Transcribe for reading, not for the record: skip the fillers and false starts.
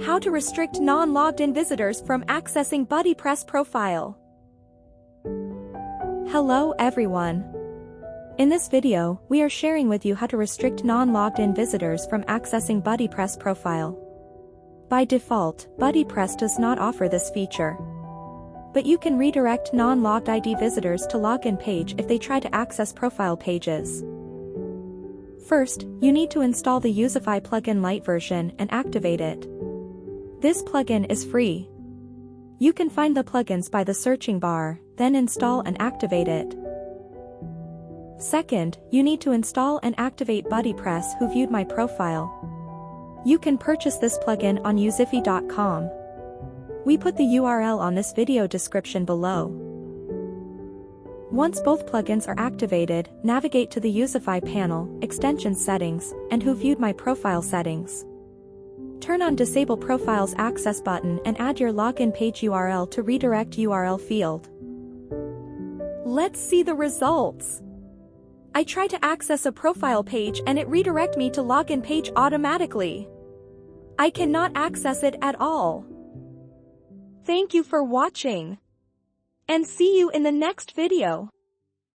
How to restrict non-logged-in visitors from accessing BuddyPress profile. Hello everyone. In this video, we are sharing with you how to restrict non-logged-in visitors from accessing BuddyPress profile. By default, BuddyPress does not offer this feature. But you can redirect non-logged ID visitors to login page if they try to access profile pages. First, you need to install the Youzify plugin Lite version and activate it. This plugin is free. You can find the plugins by the searching bar, then install and activate it. Second, you need to install and activate BuddyPress Who Viewed My Profile. You can purchase this plugin on Youzify.com. We put the URL on this video description below. Once both plugins are activated, navigate to the Youzify panel, Extensions Settings, and Who Viewed My Profile settings. Turn on Disable Profiles Access button and add your login page URL to redirect URL field. Let's see the results. I try to access a profile page and it redirect me to login page automatically. I cannot access it at all. Thank you for watching. And see you in the next video.